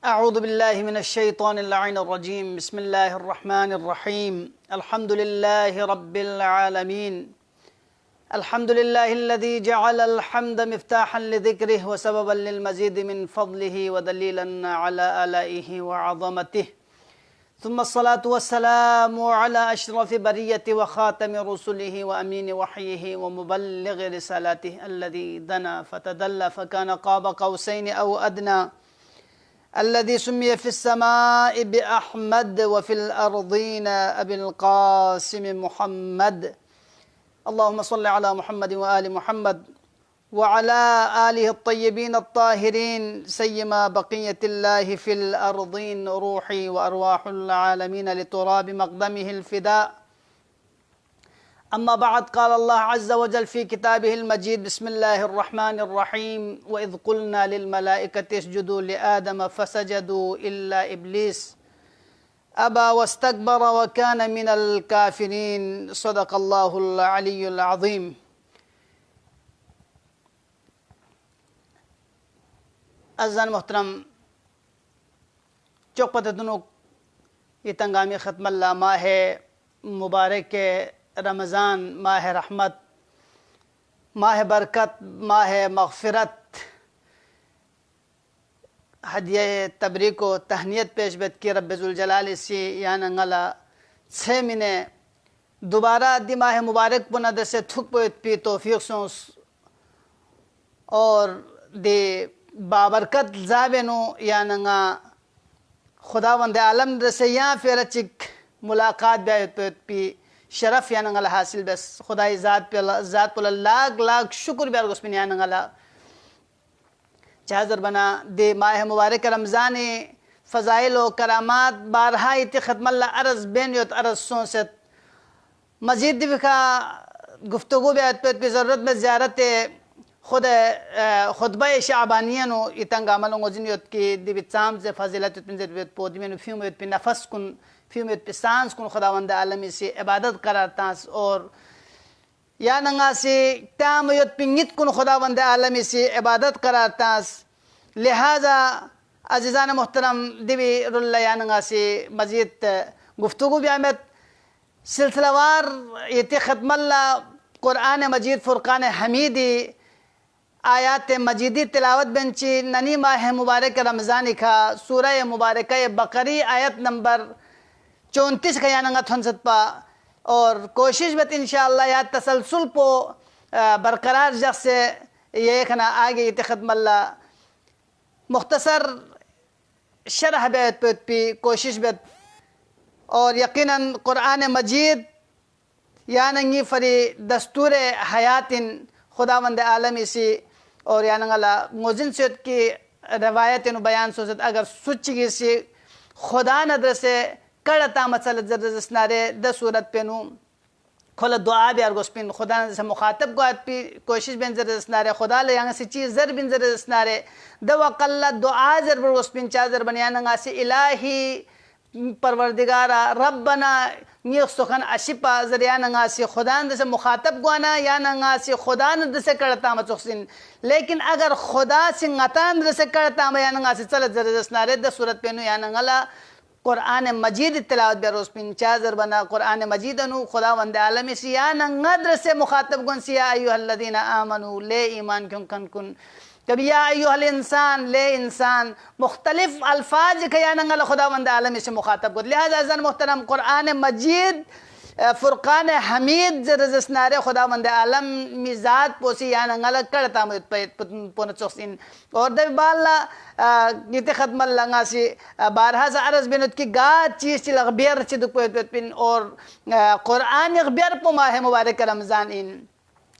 أعوذ بالله من الشيطان اللعين الرجيم. بسم الله الرحمن الرحيم. الحمد لله رب العالمين. الحمد لله الذي جعل الحمد مفتاحا لذكره وسببا للمزيد من فضله ودليلا على آلائه وعظمته. ثم الصلاة والسلام على أشرف برية وخاتم رسله وأمين وحيه ومبلغ رسالاته الذي دنا فتدلى فكان قاب قوسين أو أدنى، الذي سمي في السماء بأحمد وفي الأرضين أبي القاسم محمد. اللهم صل على محمد وآل محمد وعلى آله الطيبين الطاهرين، سيما بقية الله في الأرضين، روحي وأرواح العالمين لتراب مقدمه الفداء. أما بعد، قال الله عز وجل في كتابه المجيد: بسم الله الرحمن الرحيم. وإذ قلنا للملائكة اسجدوا لآدم فسجدوا إلا إبليس أبى واستكبر وكان من الكافرين. صدق الله العلي العظيم. अज़ान मोहतरम, चौकपतनुक ये तंगामी ख़त्मल्ला माह मुबारक रमज़ान, माह रहमत, माह बरकत, माह मग़फ़िरत, हदिया तबरीक व तहनीत पेश बेद की रब्बुल जलाल सी यानंगला छः महीने दोबारा दी माह मुबारक पुनः से थुक पी तौफीक सोंस और दे बाबरकत जाबेनो यानंगा खुदावंद आलम से यहाँ फिर चिक मुलाकात पी शरफ यानंगला हासिल बस खुदाई ज़ात पर लाख लाख शुक्र बेर गुस्मिन यानंगला चाहजर बना दे माह मुबारक रमज़ानी फ़ज़ाइल व करामात बारहा इति ख़त्मल्ला अर्ज़ बेन योत अर्ज़ सोंसत मज़ीद का गुफ्तगू बेत पे ज़रूरत में ज़ियारत खुतबा शाबानियनो इतंग अमलों जिनियत की दिविचाम से फजीलत पिंजर पोदमेन फ्यूमेत पे नफस कुन फ्यूमेत पे सांस कुन खुदावंद आलमी से इबादत करातास और या नंगा से तामयत पिंगित कुन खुदावंद आलमी से इबादत करातास। लिहाजा अज़ीज़ान मोहतरम दिवी रुल्ला या नंगा से मज़ीद गुफ्तगू ब्यामत सिलसिलावार इति ख़त्मल्ला कुरान मजीद फ़ुरक़ान हमीदी आयात मजीदी तिलावत बेंची ननी माह मुबारक रमज़ानी का सूरह मुबारक बकरी आयत नंबर 34 का यानंगा थनसत पा और कोशिश बत इंशाअल्लाह या तसलसल पो बरकरार जग से ये खना आगे इतख़त्मल्ला मुख्तसर शरह बेत पे कोशिश बत और यकीनन कुरान मजीद यानंगी फरी दस्तूर हयातिन खुदावंद आलमी सी और यानंगला मोजिन से की रवायत बयान सोचत अगर सुच्ची से खुदा नदर से कड़ता मसल जरजनारे द सूरत पेनू खोल दुआ भी अर्गोस्पिन खुदा से मुखातब को आत पी कोशिश बिन जरजनारे खुदा ले यहाँ से चीज़ जर बिन जरजनारे द वक़ल्ला दुआ जर बरगोस्पिन चाजर बनियानंगा से इलाही परवरदिगारा रब्बना ये सुखन अशिपा जरिया नंगा से खुदा से मुखातब गुआना या नंगा से खुदा से करता मचुखसिन। लेकिन अगर खुदा से गतान से करता या नंगा से चल जरजनारे द सूरत पेनू या नंगला कुरान मजीद तिलावत बेरोज पिन चाजर बना कुरान मजीद अनु खुदा वंद आलमी से या नंगद्र से मुखातब गुन सिया अय्युहल्लज़ीना आमनू ले ईमान क्यों कन कुन कभी या अय्युहल इंसान ले इंसान मुख्तलिफ अल्फाज का या नंगल खुदावंद आलमी से मुखातब को। लिहाजा अज़न मोहतरम कुरान मजीद फ़ुरक़ान हमीद जरजनारे खुदावंद आलम मिजात पोसी या नंगल करता मुझ चौसिन और दब बाला नीति ख़त्म लंगा से बारहा से अर्ज़ बिन की गा चीज़ चिल अखबियर चिदुक पिन और कुरान अखबियर पो माह मुबारक रमज़ान इन।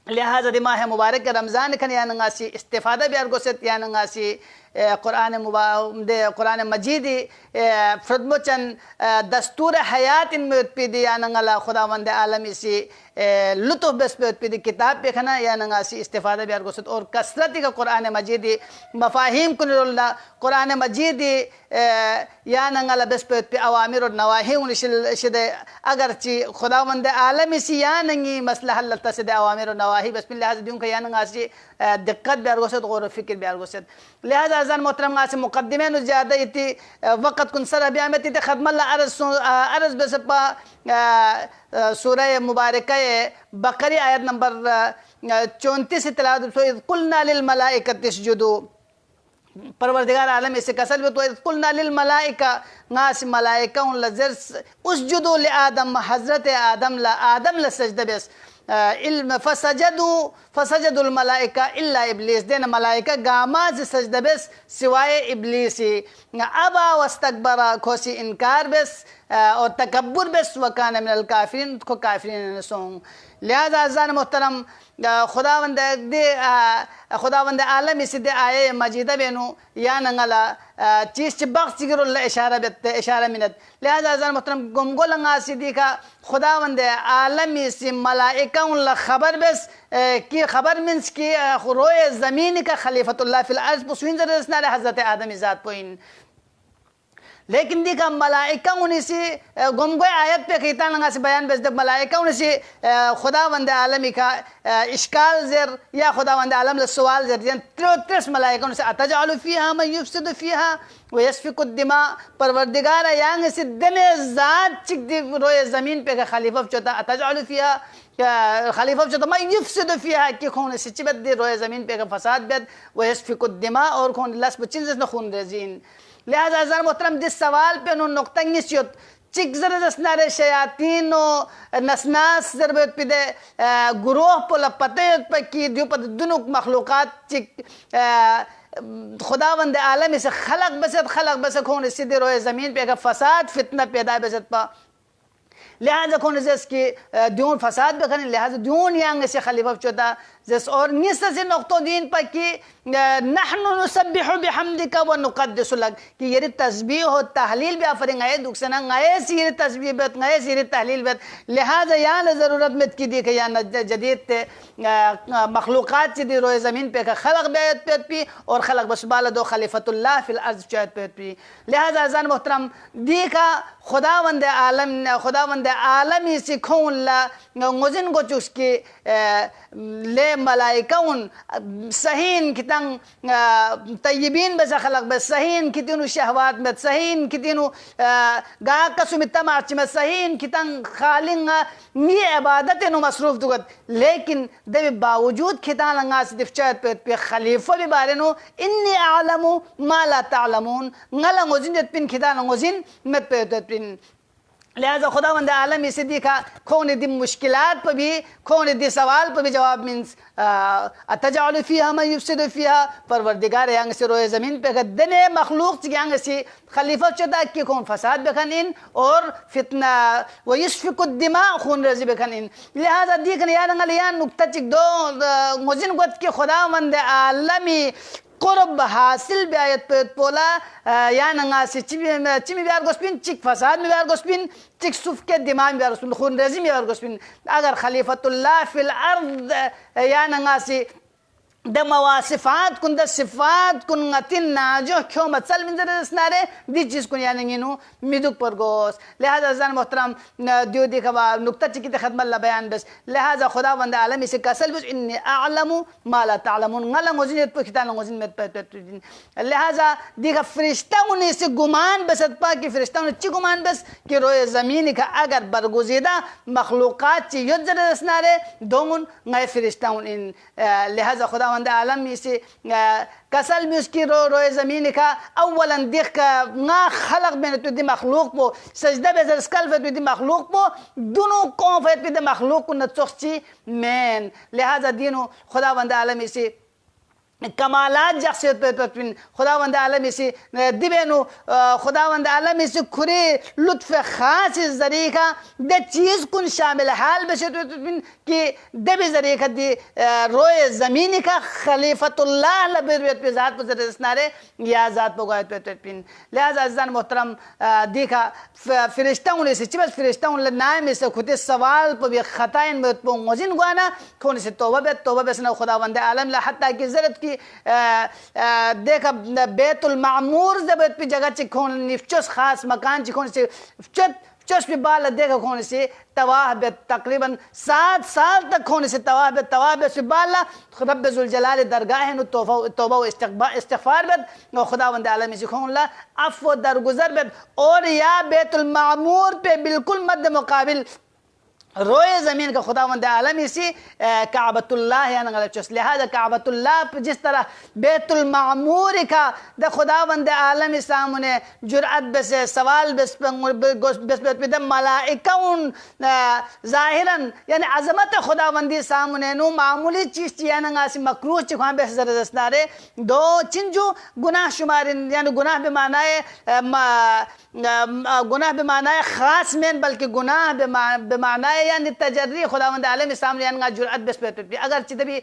लिहाजा माह मुबारक रमज़ान खन या नंगासी इस्तिफ़ादा भी अर्गोसत या नंगासी कुरान मजीदी फ्रदमचन दस्तूर हयात इन में उत्पीदी या नंगला खुदावंद आलमी से लुत्फ़ बस पे उत्पीदी किताब पे खना या नंगासी इस्तिफ़ादा भी अर्गोसत और कसरती का कुरान मजीदी मफ़ाहिम कुनरुल्ला कुरान मजीदी या नंगला बस पे उत्पी अवामिर और नवाही उनशिदे अगरची खुदावंद आलमी से या नंगी मसला हल तसदे अवामिर और नवाही बस बिल्लाह दूँ का या नंगासी दिक्कत भी अर्गोसत गौर फ़िक्र भी अर्गोसत। लिहाजा अज़ान मोहतरम से मुकद्दमे नु ज़्यादा इति वक़्त कुन सर अबियामत इति खदमल्ला अर्ज़ बेसपा सूरह मुबारक बकरी आयत नंबर 34 तिलावत कुलना लिल मलाइकति इसजुदू परवरदिगार आलम इसे कसल में तो कुलना लिल मलाइका नास मलाइका उन लजर उसजुदू ले आदम हज़रत आदम ल सजदा बेस इल्म फसजदुल मलाइका इल्ला इब्लीस देन मलाइका गामाज सजदा बेस सिवाय इब्लीसी अबा वस्तकबरा खोसी इनकार बेस और तकब्बुर बेस वकान मिनल काफिरीन को काफिरीन सोंग लिहाजा अज़ान मोहतरम खुदावंद आलम इसी दे आये मजीदा बेनु या नंगला चीज़ बख्श जिगरुल्ला इशारा मिनत लिहाजा अज़ान मोहतरम गुमगोलंगा सीधी का खुदावंद आलम इसी मलाइका उल्ला खबर बेस की खबर मीन्स की रोए ज़मीन का खलीफतुल्लाह फिल अर्ज़ पुस्विन ज़रसनारे हज़रत आदम इज़ात पोइन लेकिन देखा मलाइका उनसे गुमगोए आयत पे कहता लगा से बयान बेस मलाइका उनसे खुदावंद आलमी का इश्काल ज़र या खुदावंद आलम ल सवाल ज़र यानी 33 मलाइका उनसे अतजालु फ़ीहा मन युफ़सिदु फ़ीहा व यस्फ़िकु दिमा परवरदिगार यांग से दने ज़ात चिक रोए ज़मीन पे का खलीफा चोता अतजालु फ़ीहा खलीफा चोता मन युफ़सिदु फ़ीहा कि खून से चिबत दे रोए ज़मीन पे का फसाद बेद व यस्फ़िकु दिमा और खून लस बचिन न खून रज़ीन लिहाजा अज़ान मोहतरम जिस सवाल पे उन्होंने नुक्तंगी सियत चिक ज़रदस्नारे शयातीन और नसनास ज़रबत पिदे गुरोह पोला पते पर की दियो पर दुनुक मखलूक़ात चिक खुदावंद आलम इसे खलक बसत खून सीधे रोए ज़मीन पे का फसाद फितना पैदा बसत पा लिहाजा खून इसकी दून फसाद बखने लिहाजा दून यांग से खलीफा चौथा जस और निस्सा से नुक्तों दीन पर कि नहनु नुसब्बिहु बिहम्दिका व नुक़द्दिसु लक कि ये तस्बीह हो तहलील भी आफरिंग आए दुखसना आए सिर तस्बीह बेत आए सिर तहलील बेत लिहाजा यहाँ ज़रूरत में की दी कि यहाँ जदीद मखलूक़ात से दी रोए ज़मीन पे का खलक बेत पेत पी और खलक बसबाल दो खलीफतुल्लाह फिल अर्ज़ चौथ पेत पी लिहाजा अज़ान मोहतरम दी का खुदावंद आलमी से खून ला मुजिन को चुस्की ले मलाइका उन सहीन कितंग तय्यबीन बस खलक बस सहीन कितनु शहवात में सहीन कितनु गा कसुमिता मार्च में सहीन कितंग खालिंग नी इबादत नु मसरूफ दुगत लेकिन दे बावजूद खिता लंगा से दिफचत पे खलीफा भी बारे नो इन्नी आलमु मा ला तालमून ngala ngozin det pin खिता ngozin met पे det pin लिहाजा खुदावंद आलम इसे देखा कौन दी मुश्किलात पर भी कौन दी सवाल पर भी जवाब मीन्स अतजालु फ़ीहा मन युफ़सिदु फ़ीहा परवरदिगार यांग से रोए ज़मीन पे का दने मखलूक यांग से खलीफा चदा कि कौन फसाद बखनिन और फितना व युस्फ़िकु दिमा खून रज़ी बखनिन लिहाजा देखने यार नगलियान नुक्ता चिक दो मुजिन गोत के खुदावंद आलमी क़ुर्ब हासिल ब्यायत पे पोला या नंगा से चिमी बिहार गोस्पिन चिक फसाद में बिहार गोस्पिन चिक सुफ के दिमाग में बिहार गोस्पिन खून रज़ी में बिहार गोस्पिन अगर खलीफतुल्लाह फिल अर्द या नंगा से दमवासिफात कुन द सिफात कुन ngtin नाजो क्यों मसल min ज़रसनारे दी चीज़ कुन यानी गिनो मिदुक पर गोस लिहाजा अज़ान मोहतरम दियो दिखवा नुक्ता चिकी ते खदमत ला बयान बस लिहाजा खुदावंद आलम इसे कसल बस इन्नी अअलमु मा ला तालमून ngala ngozin तो खिता ngozin में लिहाजा दिखा फरिश्ता उन्हें से गुमान बसत पा कि फरिश्ता उन्हें ची गुमान बस कि रोए ज़मीन का अगर बरगुज़ीदा मखलूक़ात ची युद्ध ज़रसनारे दोंगुन नए फरिश्ता उन लिहाजा खुदा आलम इसे कसल में उसकी रोए ज़मीन का अव्वलन देख का ना खलक में तो दी मखलूक पो सजदा बेज़र स्कल वे तो दी मखलूक पो दोनों कौन वे तो दी मखलूक को नचोची मैन लिहाजा दिनों खुदावंद आलम इसे कमालात जख्सियत पे तत्विन खुदावंद आलम इसे दिबेनु खुदावंद आलम इसे खुरे लुत्फ़ ख़ास ज़रिए का दे चीज़ कुन शामिल हाल बशत तत्विन कि दबे ज़रिए का दी रोए ज़मीनी का खलीफतुल्लाह लबेत पे ज़ात पर ज़रसनारे या ज़ात पर गायत पे तत्विन लिहाजा अज़ान मोहतरम देखा फ़रिश्ताओं ने से चिबस फ़रिश्ताओं ने नाम इसे खुदे सवाल पर भी ख़ताइन में तो मौजिन गुआना कौन से तौबा बे सना खुदावंद आलम ला हत्ता की ज़रूरत की देखा बेतुल मामूर जब पे जगह चिखोन निफ्चोस खास मकान चिखोन से चुश पे बाल देखा होने से तवाह बे तकरीबन 7 साल तक होने से तवाह बे से बाला रब जुल जलाल दरगाह नु तौबा इस्तिगफार बे खुदावंद आलमी से खोला अफ़्व दरगुजर बे और या बैतुल मामूर पे बिल्कुल मद मुकाबिल रोए ज़मीन का खुदावंद आलमी सी काबतुल्लाह यानी गलत चुस लिहाजा काबतुल्लाह जिस तरह बैतुल मामूर का द खुदावंद आलमी सामने जुरअत बस सवाल बस मलाइकाउन ज़ाहिरन यानी अज़मत खुदावंदी सामने नु मामूली चीज़ यानी गासी मकरूह चिखवां बस ज़रदस्तारे दो चिंजू गुनाह शुमारिन यानी गुनाह बेमानाए ख़ास में बल्कि गुनाह बेमानाए यानी तजर्री खुदावंद आलम सामने यानी जुरअत बस पे अगर चित भी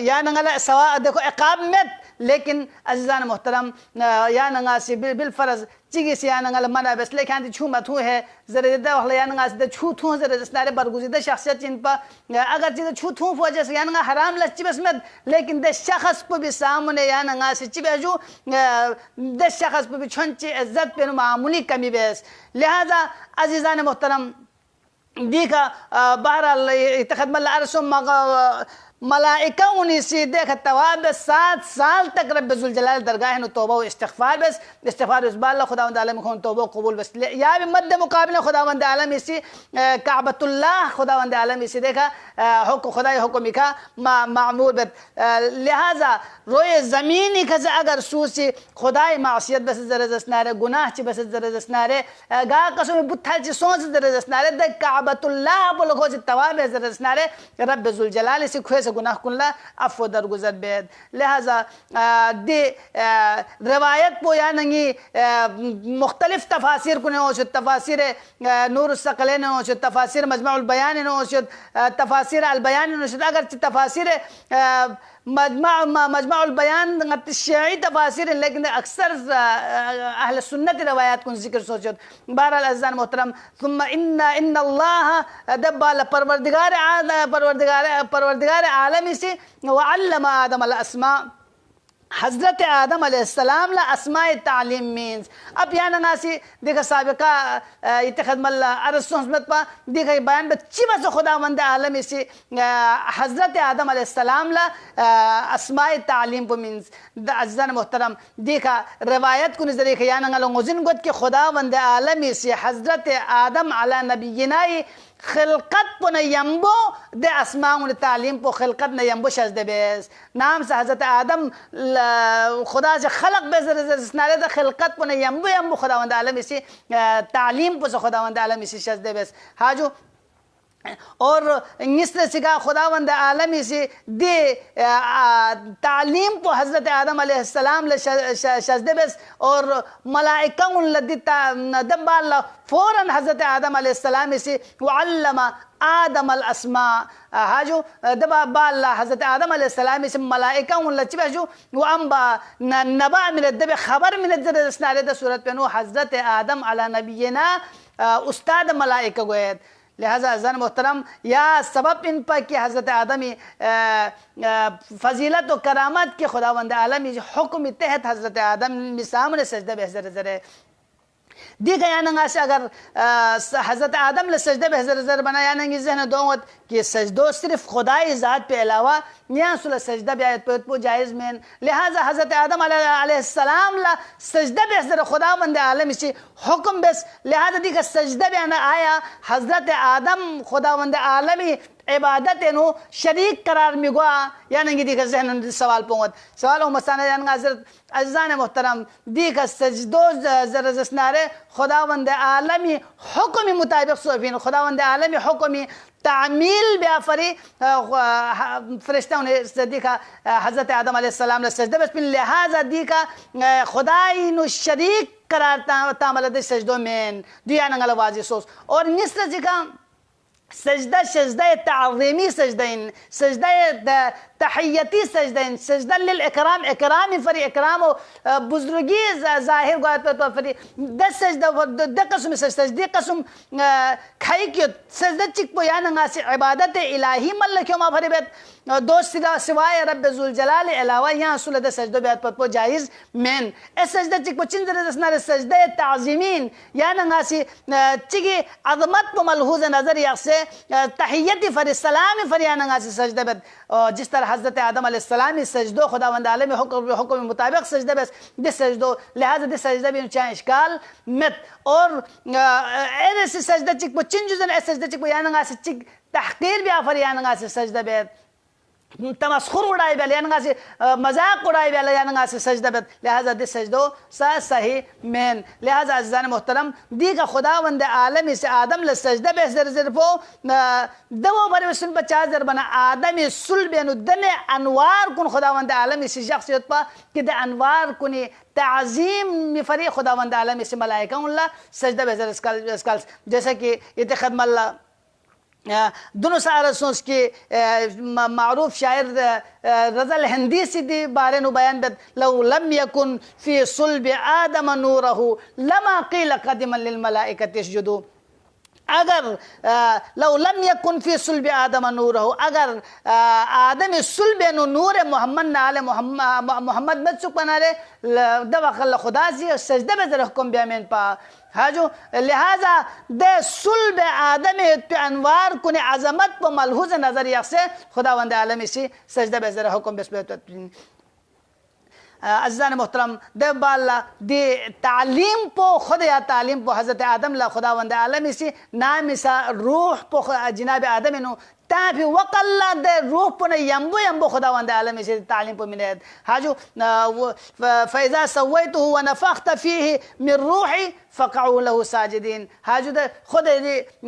यानी सवा देखो इक़ाब में लेकिन अज़ीज़ान मोहतरम यानी से बिल फ़र्ज़ चिगी से यानी मना बस लेकिन छू मथू है ज़रा यानी छू थू ज़रा सारे बरगुज़ीदा शख्सियत जिन पर अगर चीज़ छू थू वजह से यानी हराम लच्ची बस में लेकिन दे शख्स को भी सामने यानी से चिबेजू दे शख्स को भी छंची इज्जत पे मामूली कमी बेस लिहाजा अज़ीज़ान मोहतरम देखा बहरहाल तखदमल अरसो मलाइका उन्हीं से देखा तवाब 7 साल तक रब जुल जलाल दरगाह नु तौबा इस्तिगफार बस बाला खुदावंद आलम को तौबा कबूल बस या भी मद मुकाबले खुदावंद आलम इसी काबतुल्लाह खुदावंद आलम इसी देखा हुक्म खुदाई हुक्म का मामूर बस लिहाजा रोए ज़मीनी का अगर सूसी खुदाई मासियत बस ज़रज़नारे गुनाह ची बस ज़रज़नारे गा कसम बुत्था ची सोच ज़रज़नारे द काबतुल्लाह बोलो को तवाब ज़रज़नारे रब जुल जलाल इसी खुए गुनाह कुल्ला अफ़्व दरगुजर बेद लिहाजा दे रवायत पो यानी मुख्तलिफ तफासिर कुने हो तफासिर नूर सकलैन हो तफासिर मजमाउल बयान हो तफासिर अल बयान हो अगर तफासिर मजमाउल बयान शियाई तफासिर लेकिन अक्सर अहल सुन्नत रवायात को जिक्र सोचो बहरहाल अज़ीज़ान मोहतरम सुम्मा इन्नल्लाह दब्बाल परवरदिगार आलम इसी वअल्लम आदम अल अस्मा हज़रत आदम अलैहिस्सलाम ला अस्माए तालीम मीन्स अब यहाँ नासी देखा साबिका इतखदमल अरस सोहमत पा देखा बयान बच्ची बस खुदावंद आलम इसी हज़रत आदम अलैहिस्सलाम ला अस्माए तालीम को मीन्स अज़ीज़ान मोहतरम देखा रवायत को नज़र के यहाँ नगलोजिन गुद के खुदावंद आलम इसी हज़रत आदम अला नबीनाई खिलकत पो न यम्बो दे अस्माउन तालीम पो खिलकत न यम्बो शज़ बेस नाम से हज़रत आदम खुदा से खलक बेस नारे द खिलकत पो न यम्बो खुदावंद आलम इसी तालीम पो से खुदावंद आलम इसी शज़ बेस हाजू और मिस्र सिखा खुदावंद आलमी से दे तालीम को हज़रत आदम अलैहिस्सलाम ले शज़दे बस और मलाइका उन लदिता दब्बाला फ़ौरन हज़रत आदम अलैहिस्सलाम से वअल्लमा आदम अल अस्मा हाजू दबा बाला हज़रत आदम अलैहिस्सलाम से मलाइका उन लच्ची बजू वो अम्बा नबा मिन दब खबर मिन ज़रस्नारे द सूरत पे नो हज़रत आदम अला नबीना उस्ताद मलाइका गोयत लिहाजा अज़ीज़ान मोहतरम या सबब इन पर कि हज़रत आदमी फ़जीलत व करामत के खुदावंद आलमी हुक्म तहत हज़रत आदम सामने सजदा बेहज़र ज़रे दी गया नंगा से अगर हज़रत आदम ले सजदे बेहज़र ज़र बनाया नंगी जहन दोवत कि सजदो सिर्फ खुदाई ज़ात पे अलावा यहाँ सुला सजदा भी आयत पे जायज़ में लिहाजा हज़रत आदम अलैहिस्सलाम ला सजदा बेहज़र खुदावंद आलम इसी हुक्म बस लिहाजा दी का सजदा भी आना आया हज़रत आदम खुदावंद आलमी इबादत नो शरीक करार मिगवा यानी दी का जहन सवाल पोंगत सवाल हो मसाना यानी हज़रत अज़ीज़ान मोहतरम दी का सजदो ज़रज़नारे खुदावंद आलमी हुक्म मुताबिक सोफीन खुदावंद आलमी हुक्म तामील ब्याफरी फरिश्ता ने देखा हज़रत आदम अलैहिस्सलाम ने सजदा बस पिन लिहाजा दी का खुदाई नु शरीक करार तामल दे सजदो में दिया नंगल वाजी सोस और मिस्र जी का सजदा सजदा ताज़ीमी सजदैन, सजदा तहियती सजदैन, सजदा लिल इकराम इकराम फरी इकराम व बुजुर्गी ज़ाहिर गोत तो फरी द सजदा द कसम सजदे कसम खाई क्यों सजदा चिक पो या नंगा से इबादत इलाही मल्ल क्यों मा फरी बेत दोस्त सिवाय रब जुल जलाल अलावा यहाँ सुलद सजदो बेत पो जायज़ मेन ए सजदा चिक पो चिंदर दसनारे सजदा ताज़ीमीन या नंगा से चिकी अज़मत पो मलहूज़ नज़र या से तहियती फरी सलाम फरी या नंगा से सजदा बेत जिस तरह हज़रत आदम अलैहिस्सलाम सजदो खुदावंद आलम हुक्म मुताबिक सजदा बस दिस सजदो लिहाजा दिस सजदा भी चाहे इश्काल मत और ऐसे सजदा चिक पो चिंजुजन ऐसे सजदा चिक पो या नंगा से चिक तहकीर भी आफर या नंगा से सजदा बेत तमस्खुर उड़ाई बेल यानगा से मजाक उड़ाई बेल यानगा से सजदा बेत लिहाजा दिस सजदो सही मेन लिहाजा अज़ीज़ान मोहतरम दी का खुदावंद आलम से आदम ल सजदा बेस दर जर पो दवो भरे सुन 50 बना आदम सुल बेनु दने अनवार कुन खुदावंद आलम से शख्सियत पा कि द अनवार कुनी ताज़ीम में फरी खुदावंद आलम से मलाइका उल्ला सजदा बेस इसकाल जैसे कि इतखदमल्ला दोनों सारा सोच के मारूफ शायर रज़ल हिंदी सीधी बारे नु बयान बद लौ लम यकुन फी सुल्ब आदम नूरहु लमा क़ील क़दिमन लिल मलाइकति इसजुदू अगर लौ लम यकुन फी सुल्ब आदम नूरहु अगर आदम सुल्ब नूर मोहम्मद नाले मोहम्मद मत सुक बना रे दवखल खुदा जी सजदा में जरा हुक्म बियामेन पा हाजो लिहाजा दे सुल्ब आदम पे अनवार कुने अजमत व मलहूज नजरिया से खुदावंद आलम इसी सजदा में जरा हुक्म बिस्मिल्लाह अज़ीज़ान मोहतरम दे बाला दे तालीम पो खुद या तालीम पो हज़रत आदम ला खुदावंद आलम इसी नाम इसा रूह पो जनाब आदम इनो ताफी वक़ल्ला दे रूह पो ने यम्बो यम्बो खुदावंद आलम इसी तालीम पो मिले हाजो फ़ैज़ा सवैतुहु व नफ़ख़्त फ़ीहि मिन रूही फ़क़अू लहू साजिदीन हाजो दे खुद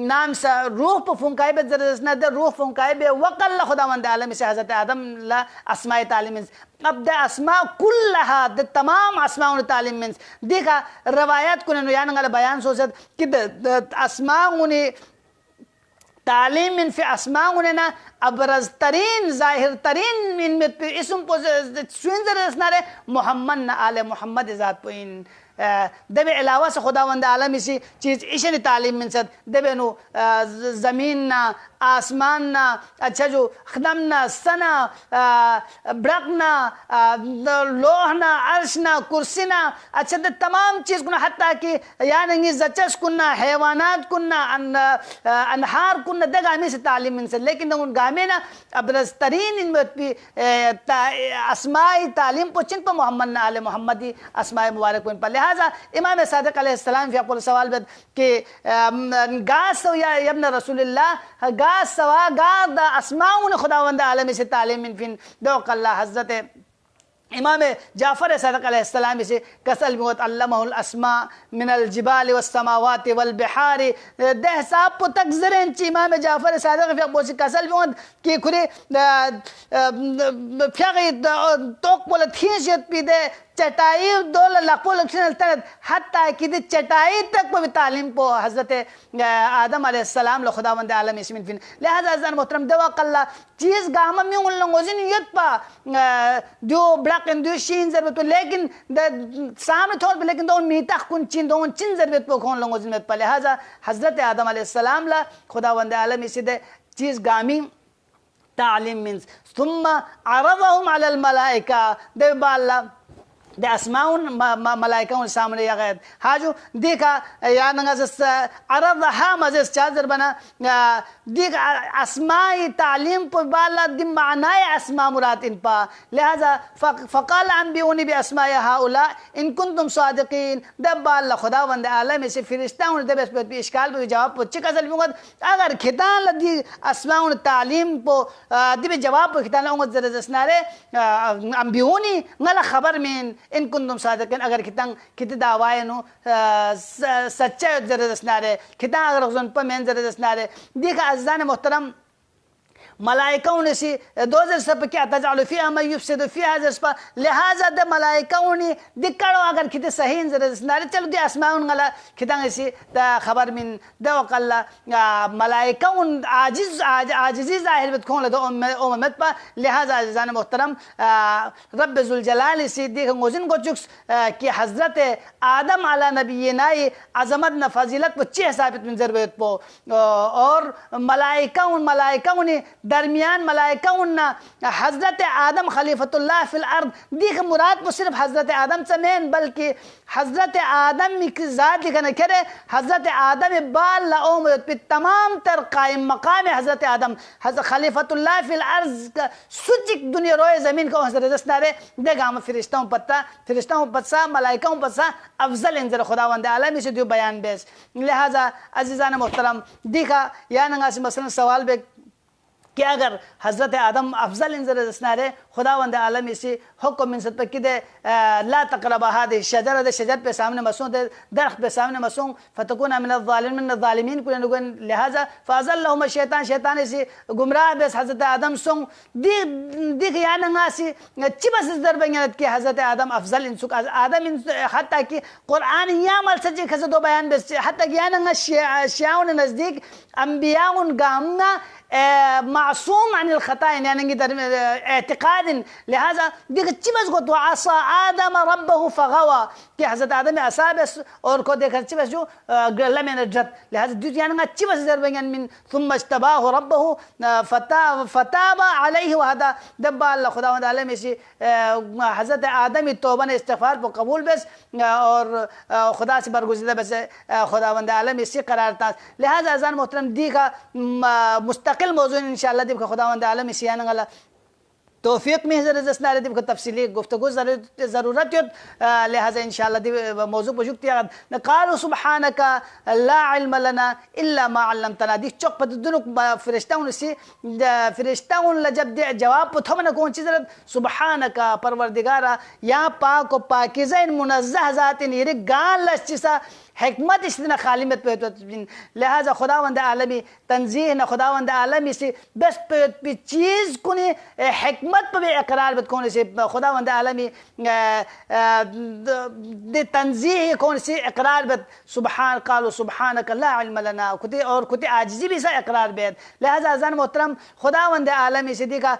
नाम सा रूह पो फुंकाई बे ज़रज़ न दे रूह फुंकाई बे वक़ल्ला खुदावंद आलम इसी हज़रत आदम ला अस्माए तालीम अब द अस्मा कुल्लहा द तमाम अस्माउन तालीम मीन्स देखा रवायत कुने यानंगल बयान सोचत कि द अस्माउन तालीम इन फी अस्माउन ना अबरज तरीन ज़ाहिर तरीन इन में इसम पो स्विंजर इसनारे मोहम्मद न आले मोहम्मद ज़ात पो इन दबे अलावा से खुदावंद आलम इसी चीज़ इशनी तालीम में सद दबे नो ज़मीन ना आसमान ना अच्छा जो खदम ना सना ब्रक ना लोह ना अर्श ना कुर्सी ना अच्छा तो तमाम चीज़ कुना हत्ता कि यानी जचस कुन्ना हैवानात कुन्ना अनहार कुन्ना दगामी से तालीम में सद लेकिन उन गामे ना अबरज तरीन इनमें अस्माई तालीम पोचिन पर मोहम्मद ना आले मोहम्मदी अस्माई मुबारक पुन पर लिहाजा इमाम सादिक अलैहिस्सलाम फिर अक़ुल सवाल बद कि गास या इब्न रसूलुल्लाह गास सवा गाद अस्माउन खुदावंद आलम से तालीम फिन दो कल्ला हज़रत इमाम जाफ़र सादिक अलैहिस्सलाम से कसल मौत अल्लमहुल अस्मा मिनल जिबाल वस समावाति वल बिहारी दह साहब पो तक जरें इमाम जाफ़र सादिक फिर बोसी कसल मौत कि खुरे फिर तोक बोल थींसियत पी दे चटाई दो लखों लक्षण तरत हत्ता कि दी चटाई तक को भी तालीम पो हज़रत आदम अलैहिस्सलाम लो खुदावंद आलम इसमिन फिन लिहाजा अज़ीज़ान मोहतरम दवा कल्ला चीज़ गाम में उन लोगों से नियत पा जो ब्लैक एंड जो शीन ज़रूरत लेकिन सामने थोड़ लेकिन दो मीता कुन चिन ज़रूरत पो कौन लोगों से नियत पा लिहाजा हज़रत आदम अलैहिस्सलाम ला खुदावंद आलम इसी दे चीज़ गामी तालीम मीन्स सुम्मा अरज़हुम अलल मलाइका दे बाला दे अस्माउन मलाइका उन सामने या गैर हाजू देखा या नंगाज़ अरब हा मज़ेस चादर बना देखा अस्माई तालीम पर बाला दिम मानाए अस्मा मुराद इन पा लिहाजा फ़क़ाल अंबिऊनी भी अस्माए हाउला इन कुंतुम सादिक़ीन दब बाला खुदावंद आलम से फरिश्ता उन दब इस पर इश्काल पर जवाब पुच्ची का सल्लम अगर खितान लगी अस्माउन तालीम पो दिबे जवाब पर खितान लोग ज़रा जस्नारे अंबिऊनी गला खबर में इन कुंदुम सादिक़ीन अगर कितने दावाए नो सच्चा जरूरत नारे कितना अगर उन पर मैं जरूरत नारे देखा अज़ीज़ान मोहतरम मलाइकाओं ने सी दोजर सब क्या तजालु फिहा मन युफसिदु फिहा जसपा लिहाजा द मलाइकाओं ने दिक्कड़ो अगर खिते सही नारे चलो दे अस्माउन गला खितांगे सी द खबर मिन द वकल्ला मलाइकाओं आजिज़ी जाहिर बत खोल दो उम्मत पा लिहाजा जान मोहतरम रब जुल जलाल सी देख गोजिन को चुक्स कि हजरत आदम अला नबीनाई अजमत न फजीलत को चे साबित में जरूरत पो और मलाइकाओं ने दरमियान मलाइकाओं ना हजरत आदम खलीफतुल्लाह फिल अर्द देख मुराद को सिर्फ हजरत आदम से नहीं बल्कि हजरत आदम की ज़ात लिखना करे हजरत आदम बाल लाओम तमाम तर कायम मकाम हजरत आदम हजरत खलीफतुल्लाह फिल अर्द सुचिक दुनिया रोए ज़मीन को हजरत रसनारे देगा हम फरिश्ताओं पत्सा मलाइकाओं पत्सा अफजल इंजर खुदावंद आलम इसे दियो बयान बेस लिहाजा अजीज़ान मोहतरम देखा या नंगासी मसलन सवाल बे कि अगर हज़रत आदम अफजल इंजर रसनारे खुदावंद आलम इसी हुक्म मिन सत किदे ला तक़रबा हादिहि शजर दे शजर पे सामने मसूं दे दरख्त पे सामने मसूं फतकुना मिन ज़ालिमीन कुन नुगन लिहाजा फ़अज़ल्लहुम शैतान इसी गुमराह बेस हज़रत आदम सुं दी या नंगासी चिबस दर बंगत कि हज़रत आदम अफजल इंसुक आदम इन हत्ता कि कुरान या मल सच्ची खसे दो बयान बेस हत्ता कि या नंगा शियाउन नज़दीक अंबियाउन गामना मासूम अनिल खताइन यानी एतकाद लिहाजा देख चिबस को आसा आदम रब्बहु फगवा कि हज़रत आदम में असाबस और को देखकर चिबस जो लम नजत लिहाजा दुनिया चिबस दरबंगन मिन थुम्मा इस्तबाहु रब्बहु फताबा अलैहि वहदा दब्बा अल्लाह खुदावंद आलम इसी हज़रत आदम तौबा ने इस्तिग़फ़ार को कबूल बस और खुदा से बरगुज़िदा बस खुदावंद आलम इसी करार था लिहाजा अज़ान मोहतरम दी का मुस्तकिल मौजूद इंशाअल्लाह दिब का खुदावंद आलम इसी आने वाला तौफीक में हज़रत रसनारे दिब का तफसीली गुफ्तगू ज़रूरत लिहाजा इंशाअल्लाह दिब मौजू पजुक तिया क़ालू सुब्हानका ला इल्म लना इल्ला मा अल्लमतना दी चौक पर दुनुक फरिश्ताओं से फरिश्ताओं जब जवाब पुथम न कौन चीज़ सुब्हानका परवरदिगारा या पाक व पाकीज़ा मुनज़्ज़ह ज़ातिन ये गान लश्चिसा हिकमत इतना खालिमत पे लिहाजा खुदावंद आलमी तंजीह न खुदावंद आलमी से बस पे चीज़ को हिकमत पे भी इकरार बत कौन से खुदावंद आलमी दे तंजीह कौन से इकरार बत सुबहान कालो सुबहान ला इल्म लना खुदे और खुदे आजिज़ी भी सा इकरार बेद लिहाजा अज़ान मोहतरम खुदावंद आलमी से देखा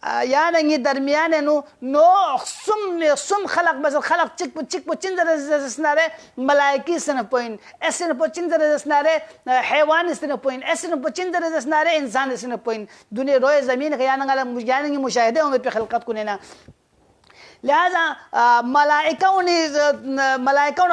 या नहीं दरमियान है नो सुम खलक बस खलक चिक चिंदर जसनारे मलाइकी सन पॉइंट ऐसे न चिंदर जसनारे हैवान सन पॉइंट ऐसे न चिंदर जसनारे इंसान सन पॉइंट दुनिया रोए ज़मीन का या नहीं मुशाहिदे होंगे पे खलकत को ना लिहाजा मलाइकाओं ने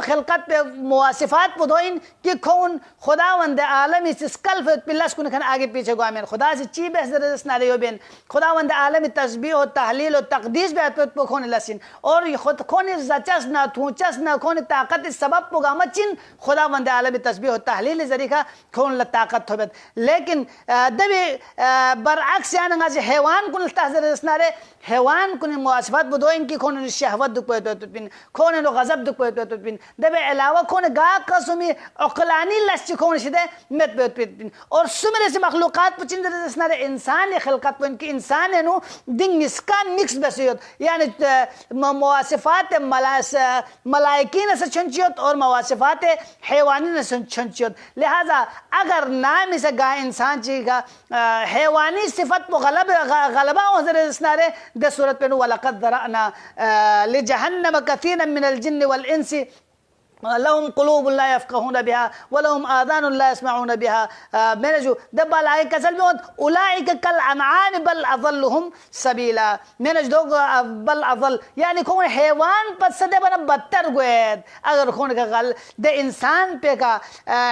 खिलकत पे मुवासिफात पुदोइन कि कौन खुदावंद आलम इस कल्फ पिल्लस कुन खन आगे पीछे गामेन खुदा से ची बेहतर नारे यो बेन खुदावंद आलम तस्बीह और तहलील और तकदीस बेहतर पे कौन लसिन और ये खुद कौन जचस ना थूचस ना कौन ताकत सबब पुगामत चिन खुदावंद आलम तस्बीह और तहलील जरिका कौन ल ताकत होबत लेकिन दबे बरअक्स यानी गाज हैवान कुन तहजर नारे हैवान कुन मुवासिफात पुदोइन कि कौन शहवत दुख पे तो पिन कौन नो गजब दुख पे तो पिन दबे अलावा कौन गा कसमी अकलानी लश्च कौन शिदे मत पे पिन और सुमरे से मखलूकात पचिंदर जसनारे इंसान ने खिलकत पे इनकी इंसान है नो दिन इसका मिक्स बसियत यानी मवासिफात मलाइकीन से छंचियत और मवासिफात हैवानी से छंचियत लिहाजा अगर नाम इसे गा इंसान चीगा हैवानी सिफत को गलबा हज़रत जसनारे द सूरत पे नो वलक़द दरअना लिजहन्नम कसीरन मिनल जिन्न वल इंसी लहुम क़ुलूब ला यफ़क़हून बिहा व लहुम आज़ान ला यस्मऊन बिहा मैंने जो दब्बा लाए कसल में उलाइक कल अनआम बल अज़ल्लुहुम सबीला मैंने जो बल अज़ल यानी कौन हैवान पर सदे बना बदतर गोयद अगर कौन का गल दे इंसान पे का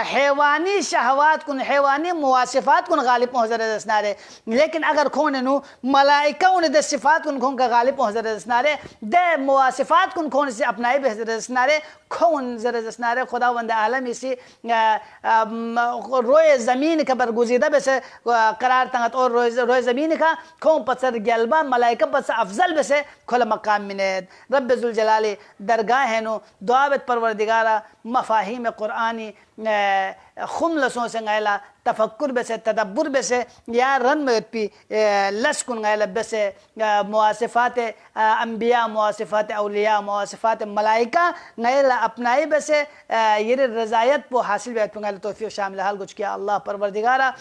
हैवानी शहवात कुन हैवानी मुवासिफात कुन गालिब पहुँच रहे लेकिन अगर कौन नु मलाइका उन दे सिफात कुन कौन का गालिब पहुँच रहे दे मुवासिफात कुन कौन से अपनाए बेहतर कौन जरजनारे खुदावंद आलम इसी रोए ज़मीन का बरगुज़ीदा बेसे करार तंगत और रोए ज़मीन का कौन पसर गलबा मलाइका पसर अफजल बेसे खुला मकाम मिनेद रब्ब ज़ुल जलाली दरगाह है नो दुआबत परवरदिगारा मफाहिम कुरानी खुम लसों से गैला तफक्कुर बेसे तदब्बुर बेसे या रन में पी लस्कुन गैला बेसे मुआसिफात अंबिया मुआसिफात औलिया मुआसिफात मलाइका गैला अपनाई बेसे ये रज़ायत को हासिल बेत गैला तौफीक शामिल हाल कुछ किया अल्लाह परवरदिगारा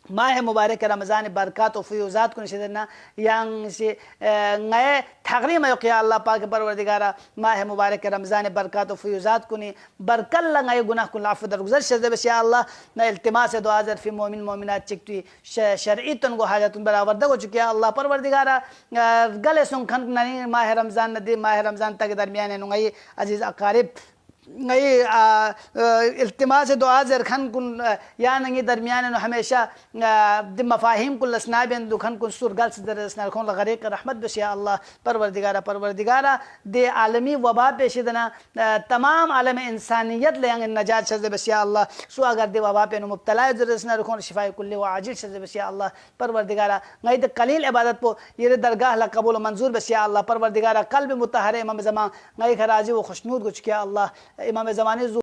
माह मुबारक रमज़ान बरकत फ़ुयूज़ात को निशना yang si ngai thagri ma ya Allah पाक परवरदिगारा माह मुबारक रमज़ान बरकत फ़ुयूज़ात को नि बरकल ngai गुनाह को लाफ़ दरगुज़र शज़ बस या अल्लाह ना इल्तिमास दुआ ज़र फ़ी मोमिन मोमिनात चिक्ती शरई तन को हाजतुन बराबर दगो चुकी अल्लाह परवरदिगारा गले सुन खन नहीं माह रमज़ान नदी माह रमज़ान तक दरमियान है नgai अजीज़ अकारिब नई इल्तिमास दुआ ज़र खन कुन या नंगी दरमियान न हमेशा दिम मफाहिम कुल लसनाबिन दुखन कुन सुर गल सदर लसनार खोन लगरे कर रहमत बस या अल्लाह परवरदिगारा दे आलमी वबा पेशिदना तमाम आलम इंसानियत ले अंग नजात शज़ बस या अल्लाह सो अगर दे वबा पे मुब्तला ज़र लसनार खोन शिफाए कुल्ले व आजिल शज़ बस या अल्लाह परवरदिगारा नई द कलील इबादत पो ये दरगाह ला कबूल मंजूर बस या अल्लाह परवरदिगारा कल्ब मुतहरे इमाम ज़मान नई खराजी व खुशनूद कुछ किया अल्लाह इमाम ज़मानी